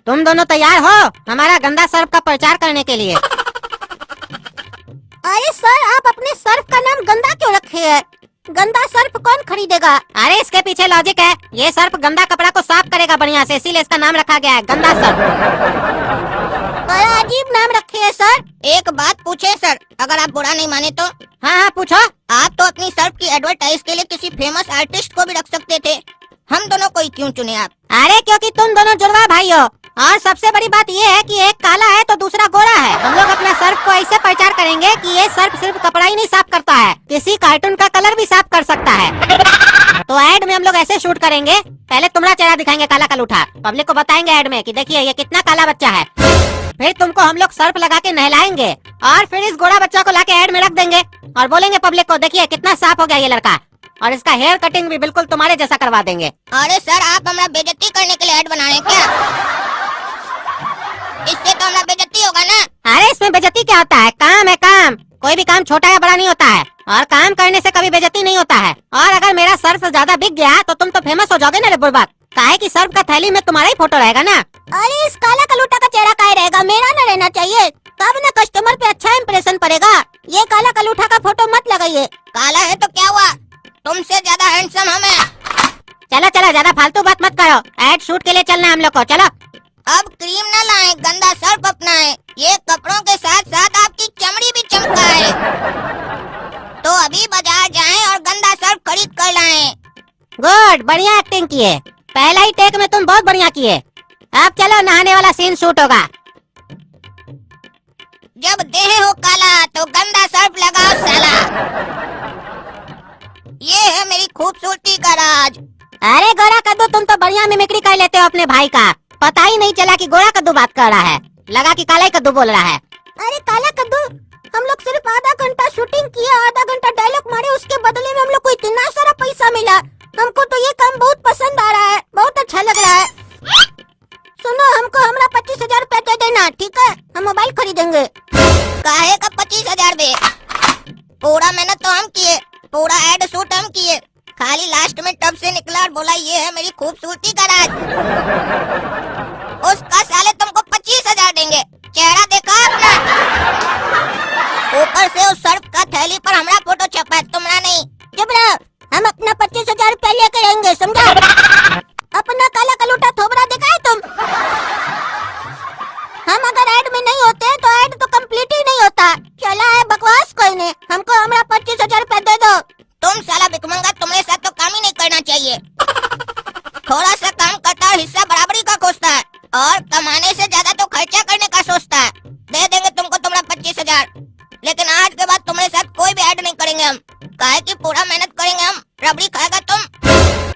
तुम दोनों तैयार हो हमारा गंदा सर्फ का प्रचार करने के लिए? अरे सर, आप अपने सर्फ का नाम गंदा क्यों रखे है? गंदा सर्फ कौन खरीदेगा? अरे इसके पीछे लॉजिक है। ये सर्फ गंदा कपड़ा को साफ करेगा बढ़िया से, इसीलिए इसका नाम रखा गया है गंदा सर्फ। बड़ा अजीब नाम रखे है सर। एक बात पूछे सर, अगर आप बुरा नहीं माने तो? हाँ पूछो। आप तो अपनी सर्फ की एडवर्टाइज के लिए किसी फेमस आर्टिस्ट को भी रख सकते थे, हम दोनों को ही क्यों चुने आप? अरे क्योंकि तुम दोनों जुड़वा भाई हो, और सबसे बड़ी बात ये है कि एक काला है तो दूसरा गोरा है। हम लोग अपना सर्फ को ऐसे प्रचार करेंगे कि ये सर्फ सिर्फ कपड़ा ही नहीं साफ करता है, किसी कार्टून का कलर भी साफ कर सकता है। तो ऐड में हम लोग ऐसे शूट करेंगे, पहले तुम्हारा चेहरा दिखाएंगे काला कलूठा, पब्लिक को बताएंगे ऐड में कि देखिए ये कितना काला बच्चा है। फिर तुमको हम लोग सर्फ लगा के नहलाएंगे और फिर इस गोरा बच्चा को लाके ऐड में रख देंगे और बोलेंगे पब्लिक को देखिए कितना साफ हो गया ये लड़का, और इसका हेयर कटिंग भी बिल्कुल तुम्हारे जैसा करवा देंगे। अरे सर, आप हमारा बेइज्जती करने के लिए ऐड बना रहे हैं क्या? इससे तो हमारा बेइज्जती होगा ना। अरे इसमें बेइज्जती क्या होता है? काम है काम, कोई भी काम छोटा या बड़ा नहीं होता है, और काम करने से कभी बेइज्जती नहीं होता है। और अगर मेरा सर्फ ज्यादा बिक गया तो तुम तो फेमस हो जाओगे ना रे बुर्बक, काहे कि सर्फ का थैली में तुम्हारा ही फोटो रहेगा ना। अरे इस काला कलूटा का चेहरा काहे रहेगा? मेरा न रहना चाहिए, तब न कस्टमर पे अच्छा इम्प्रेशन पड़ेगा। ये काला कलूठा का फोटो मत लगाइए। काला है तो क्या हुआ, तुमसे ज्यादा हैंडसम हम हैं। चलो चलो, ज्यादा फालतू बात मत करो, ऐड शूट के लिए चलना है हम लोग को। चलो अब क्रीम न लाएं, गंदा सर्फ अपनाएं। ये कपड़ों के साथ साथ आपकी चमड़ी भी चमकाए। तो अभी बाजार जाएं और गंदा सर्फ खरीद कर लाएं। गुड, बढ़िया एक्टिंग किए, पहला ही टेक में तुम बहुत बढ़िया किए। अब चलो नहाने वाला सीन शूट होगा। जब देह हो काला तो गंदा सर्फ लगाओ साला। ये है मेरी खूबसूरती का राज। अरे गोरा कद्दू, तुम तो बढ़िया मिमिक्री कर लेते हो अपने भाई का, पता ही नहीं चला कि गोरा कद्दू बात कर रहा है, लगा कि काला ही कद्दू बोल रहा है। अरे काला कद्दू, हम लोग सिर्फ आधा घंटा शूटिंग किया, आधा घंटा डायलॉग मारे, उसके बदले में हम लोग को इतना सारा पैसा मिला। हमको तो ये काम बहुत पसंद आ रहा है, बहुत अच्छा लग रहा है। सुनो, हमको हमारा 25,000 रुपया दे देना, ठीक है? हम मोबाइल खरीदेंगे। काहे का 25,000 बे? पूरा मेहनत तो हम किए, पूरा एड शूट हम किए, खाली लास्ट में टब से निकला और बोला ये है मेरी खूबसूरती का राज। उसका साले तुमको 25,000 देंगे, चेहरा देखा अपना? ऊपर से उस सर्फ का थैली पर हमारा फोटो छपा है, तुम्हारा नहीं। चुप रहो, हम अपना 25,000 रुपया लेकर रहेंगे, समझा? अपना काला कलूटा थोबड़ा देखा है तुम? हम अगर ऐड में नहीं होते तो ऐड तो कंप्लीट ही नहीं होता। चला है बकवास कोई नहीं, हमको हमारा 25,000 रुपया दे दो। तुम साला भिखमंगा, तुम्हारे साथ तो काम ही नहीं करना चाहिए। थोड़ा सा काम करता और हिस्सा बराबरी का खोजता है, और कमाने से ज्यादा तो खर्चा करने का सोचता है। दे देंगे तुमको तुम्हारा 25,000, लेकिन आज के बाद तुम्हारे साथ कोई भी ऐड नहीं करेंगे हम, काहे कि पूरा मेहनत करेंगे हम। रबड़ी खाएगा तुम।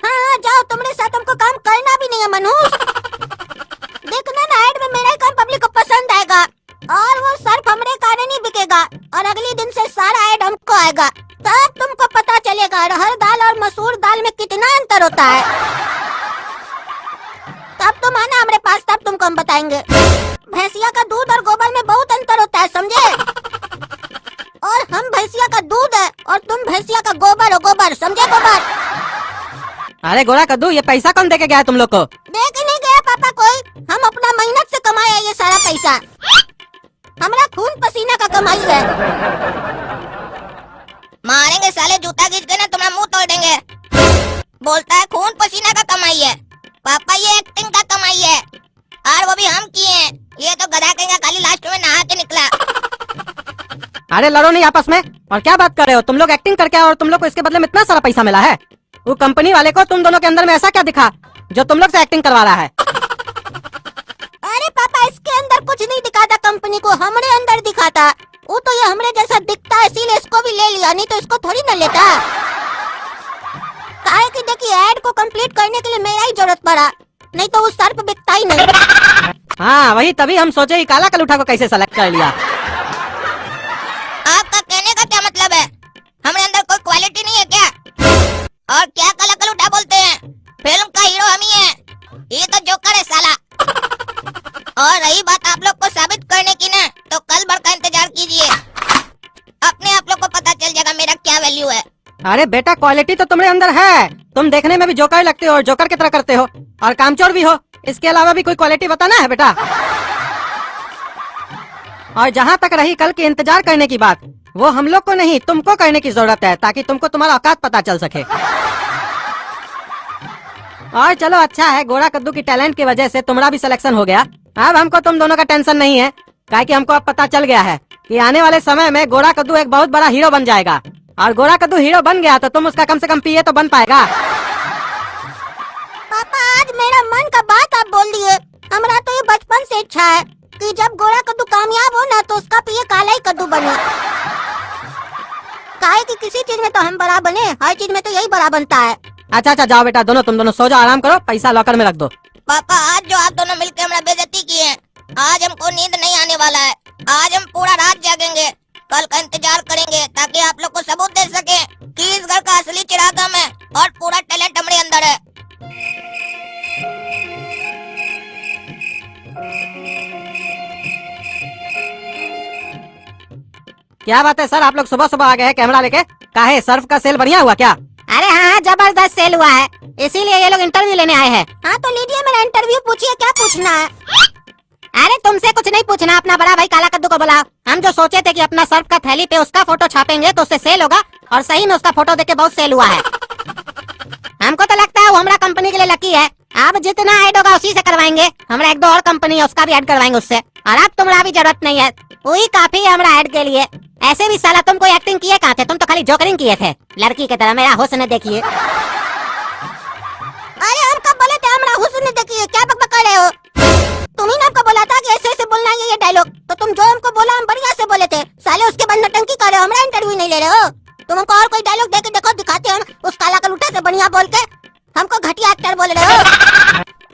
हाँ जाओ, तुम्हारे साथ हमको काम करना भी नहीं है मनहूस। देखना ना, ऐड में मेरा ही काम पब्लिक को पसंद आएगा, और वो सर्फ हमरे कारण ही बिकेगा, और अगले दिन से सारा ऐड हमको आएगा। तब तुमको पता चलेगा अरहर दाल और मसूर दाल में कितना अंतर होता है। तब तुम आना हमारे पास, तब तुमको हम बताएंगे। भैंसिया का दूध और गोबर में बहुत अंतर होता है, समझे? और हम भैंसिया का दूध है और तुम भैंसिया का गोबर हो, गोबर, समझे? गोबर। अरे गोरा कद्दू, ये पैसा कौन देके गया तुम लोग को? दे के नहीं गया पापा कोई, हम अपना मेहनत से कमाया ये सारा पैसा, हमारा खून पसीना का कमाई है। मारेंगे साले, जूता खींच के ना तुम्हारा मुंह तोड़ देंगे। बोलता है खून पसीना का कमाई है। पापा ये एक्टिंग का कमाई है, और वो भी हम किए हैं। ये तो गधा कहेगा, खाली लास्ट में नहा के निकला। अरे लड़ो नहीं आपस में, और क्या बात कर रहे हो? तुम लोग एक्टिंग करके और तुम लोग को इसके बदले में इतना सारा पैसा मिला है। वो कंपनी वाले को तुम दोनों के अंदर में ऐसा क्या दिखा जो तुम लोग से एक्टिंग करवा रहा है? अरे पापा, इसके अंदर कुछ नहीं दिखा था, कंपनी को हमारे अंदर दिखा था। वो तो ये हमरे जैसा दिखता है, इसीलिए इसको भी ले लिया, नहीं तो इसको थोड़ी न लेता। काहे कि देखिए, ऐड को कंप्लीट करने के लिए मेरा ही जरूरत पड़ा, नहीं तो वो सर्फ बिकता ही नहीं। हाँ वही, तभी हम सोचे ही काला कलूठा को कैसे सेलेक्ट कर लिया। आपका कहने का क्या मतलब है? हमारे अंदर कोई क्वालिटी नहीं है क्या? और क्या काला कलूठा बोलते हैं? फिल्म का हीरो हम ही है, ये तो जोकर है साला। और रही बात आप लोग को साबित करने की ना, तो कल भर का इंतजार कीजिए, अपने आप लोग को पता चल जाएगा मेरा क्या वैल्यू है। अरे बेटा, क्वालिटी तो तुम्हारे अंदर है, तुम देखने में भी जोकर लगते हो और जोकर की तरह करते हो, और कामचोर भी हो, इसके अलावा भी कोई क्वालिटी बताना है बेटा। और जहाँ तक रही कल के इंतजार करने की बात, वो हम लोग को नहीं तुमको करने की जरूरत है, ताकि तुमको तुम्हारा औकात पता चल सके। और चलो अच्छा है, गोरा कद्दू की टैलेंट की वजह से तुम्हारा भी सिलेक्शन हो गया। अब हमको तुम दोनों का टेंशन नहीं है, काहे कि हमको अब पता चल गया है कि आने वाले समय में गोरा कद्दू एक बहुत बड़ा हीरो बन जाएगा। और गोरा कद्दू हीरो बन गया तो तुम उसका कम से कम पीए तो बन पाएगा। पापा आज मेरा मन का बात आप बोल दिए। हमारा तो ये बचपन से इच्छा है कि जब गोरा कद्दू कामयाब हो ना तो उसका पिए काला ही कद्दू बने। काहे कि किसी चीज में तो हम बड़ा बने, हर चीज में तो यही बड़ा बनता है। अच्छा अच्छा जाओ बेटा, तुम दोनों सो जाओ, आराम करो, पैसा लॉकर में रख दो। पापा आज जो आप दोनों मिलकर हमारा बेइज्जती किए हैं, आज हमको नींद नहीं आने वाला है। आज हम पूरा रात जागेंगे, कल का इंतजार करेंगे ताकि आप लोग को सबूत दे सके कि इस घर का असली चिराग हम है और पूरा टैलेंट हमारे अंदर है। क्या बात है सर, आप लोग सुबह सुबह आ गए हैं कैमरा लेके? काहे सर्फ का सेल बढ़िया हुआ क्या? अरे हाँ जबरदस्त सेल हुआ है, इसीलिए ये लोग इंटरव्यू लेने आए हैं। हाँ तो लीजिए मेरा इंटरव्यू, पूछिए क्या पूछना है। अरे तुमसे कुछ नहीं पूछना, अपना बड़ा भाई काला कद्दू को बुलाओ। हम जो सोचे थे कि अपना सर्फ का थैली पे उसका फोटो छापेंगे तो उससे सेल होगा, और सही में उसका फोटो देख के बहुत सेल हुआ है। हमको तो लगता है वो हमारा कंपनी के लिए लकी है। अब जितना ऐड होगा उसी से करवाएंगे। हमारा एक दो और कंपनी है उसका भी ऐड करवाएंगे उससे, और अब तुम्हारा भी जरूरत नहीं है, वही काफी है हमारा ऐड के लिए। ऐसे भी साला तुम कोई एक्टिंग किए कहाँ थे, तुम तो खाली जोकरिंग किए थे लड़की की तरह। मेरा हुस्न देखिए। अरे हम कब बोले थे हमारा हुस्न देखिए, क्या बक बक कर रहे हो? तुम ही ने हमको बोला था कि ऐसे ऐसे बोलना है ये डायलॉग, तो तुम जो हमको बोला हम बढ़िया से बोले थे। साले उसके बाद नटंकी कर रहे हो, हमारा इंटरव्यू नहीं ले रहे हो। तुम हमको और कोई डायलॉग दे के देखो, दिखाते हम उस काला कलूटा से बढ़िया बोल के। हमको घटिया एक्टर बोल रहे हो।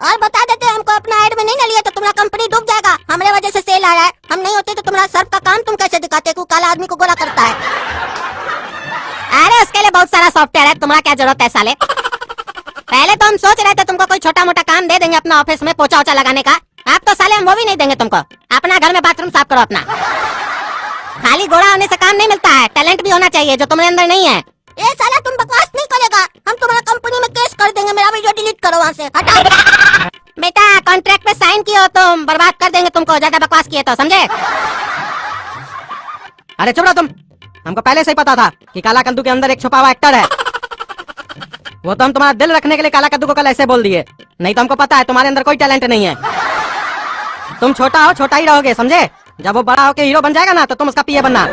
और बता देते हमको अपना ऐड में नहीं न लिए तो तुम्हारा कंपनी डूब जाएगा। हमारे वजह से सेल आ रहा है, हम नहीं होते तो तुम्हारा सर्फ का काम तुम कैसे दिखाते कि काला आदमी को गोरा करता है। अरे उसके लिए बहुत सारा सॉफ्टवेयर है, तुम्हारा क्या जरूरत है साले। पहले तो हम सोच रहे थे तुमको कोई छोटा मोटा काम दे देंगे अपना ऑफिस में पोछा ओछा लगाने का। आप तो साले हम वो भी नहीं देंगे तुमको। अपना घर में बाथरूम साफ करो अपना। खाली गोरा होने से काम नहीं मिलता है, टैलेंट भी होना चाहिए जो तुम्हारे अंदर नहीं है। ए साला तुम बकवास नहीं करेगा, हम तुम्हारा कंपनी में केस कर देंगे। मेरा वीडियो डिलीट करो वहाँ से, हटाओ। बेटा कॉन्ट्रैक्ट पे साइन किए हो तुम, बर्बाद कर देंगे तुमको ज्यादा बकवास किए तो, समझे? अरे चुप रहो तुम, हमको पहले से ही पता था कि काला कद्दू के अंदर एक छुपा हुआ एक्टर है। वो तो हम तुम्हारा दिल रखने के लिए काला कद्दू को कल ऐसे बोल दिए, नहीं तो हमको पता है तुम्हारे अंदर कोई टैलेंट नहीं है। तुम छोटा हो, छोटा ही रहोगे, समझे? जब वो बड़ा होके हीरो बन जाएगा ना तो तुम उसका पीए बनना।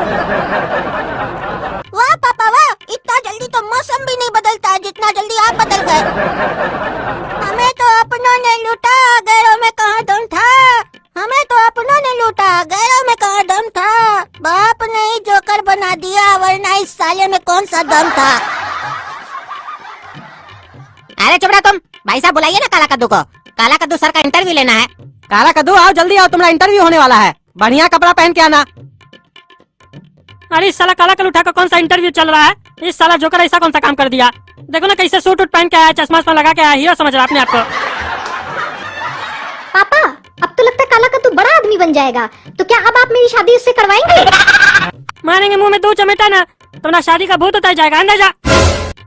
वाह पापा वाह, इतना जल्दी तो मौसम भी नहीं बदलता है जितना जल्दी आप बदल गए। हमें तो अपनों ने लूटा, गैरों में कहाँ दम था। हमें तो अपनों ने लूटा, गैरों में कहाँ दम था। बाप ने ही जोकर बना दिया, वरना इस साले में कौन सा दम था। अरे चुप रहो तुम, भाई साहब बुलाइए ना काला कद्दू को। काला कद्दू सर का इंटरव्यू लेना है। काला कद्दू आओ जल्दी आओ, तुम्हारा इंटरव्यू होने वाला है। बढ़िया कपड़ा पहन के आना। अरे इस साला काला कलूठा का कौन सा इंटरव्यू चल रहा है? इस साला जोकर ऐसा कौन सा काम कर दिया? देखो ना कैसे सूट उट पहन के आया, चश्मा लगा के आया, हीरो समझ रहा अपने आप को। पापा अब तो लगता है काला कद्दू बड़ा आदमी बन जाएगा, तो क्या अब आप मेरी शादी उससे करवाएंगे? मारेंगे मुंह में दो चमेटा ना, तुम्हारा शादी का भूत उतर जाएगा, अंदर जा।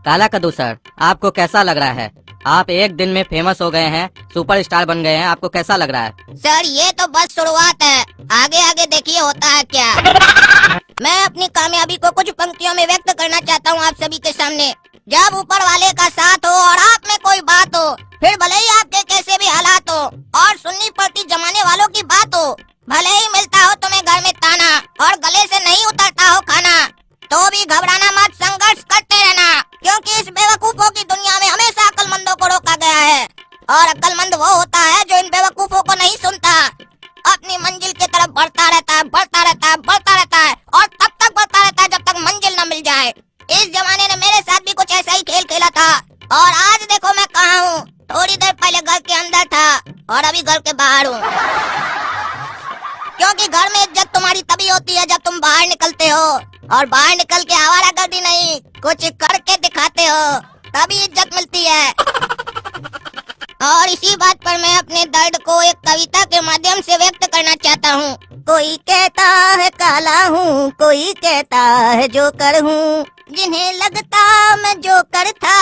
काला कद्दू सर, आपको कैसा लग रहा है? आप एक दिन में फेमस हो गए हैं, सुपरस्टार बन गए हैं, आपको कैसा लग रहा है? सर ये तो बस शुरुआत है, आगे आगे देखिए होता है क्या। मैं अपनी कामयाबी को कुछ पंक्तियों में व्यक्त करना चाहता हूँ आप सभी के सामने। जब ऊपर वाले का साथ हो और आप में कोई बात हो, फिर भले ही आपके कैसे भी हालात हो और सुननी पड़ती जमाने वालों की बात हो, भले ही मिलता हो तुम्हें घर में ताना और गले से नहीं उतरता हो खाना, तो भी घबराना मत, संघर्ष करते रहना, क्योंकि इस बेवकूफों की दुनिया में हमेशा अक्लमंदों को रोका गया है, और अक्लमंद वो होता है जो इन बेवकूफों को नहीं सुनता, अपनी मंजिल की तरफ बढ़ता रहता है, बढ़ता रहता है, बढ़ता रहता है, और तब तक बढ़ता रहता है जब तक मंजिल न मिल जाए। इस जमाने ने मेरे साथ भी कुछ ऐसा ही खेल खेला था, और आज देखो मैं कहाँ हूँ। थोड़ी देर पहले घर के अंदर था और अभी घर के बाहर हूँ, क्योंकि घर में इज्जत तुम्हारी तभी होती है जब तुम बाहर निकलते हो, और बाहर निकल के आवारागर्दी नहीं कुछ करके दिखाते हो, तभी इज्जत मिलती है। और इसी बात पर मैं अपने दर्द को एक कविता के माध्यम से व्यक्त करना चाहता हूँ। कोई कहता है काला हूँ, कोई कहता है जोकर हूँ, जिन्हें लगता मैं जोकर था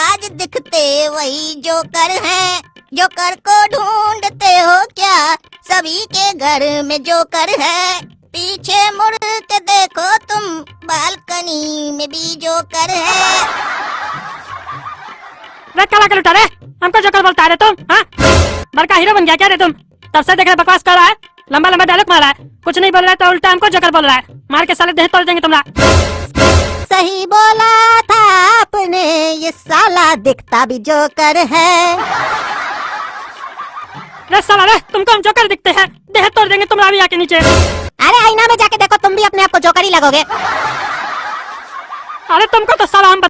आज दिखते वही जोकर हैं। जोकर को ढूंढते हो क्या? सभी के घर में जोकर है। पीछे मुड़ के देखो तुम, बालकनी में भी जोकर है। रे काला कलू रे, हमको जोकर बोलता है रे तुम? हाँ, बड़का हीरो बन गया क्या रे तुम? तब से देख रहे बकवास कर रहा है, लंबा लंबा डायलॉग मार रहा है, कुछ नहीं बोल रहा है तो उल्टा हमको जोकर बोल रहा है। मार के साले देह तोड़ देंगे तुम्हारा। सही बोला था आपने, ये साला दिखता भी जोकर है। रे साला रे, तुमको हम जोकर दिखते हैं, देह तोड़ देंगे तुम्हारा भी आके नीचे। अरे आईना में जाके देखो, तुम भी अपने आप को जोकर ही लगोगे। अरे तुमको तो साला हम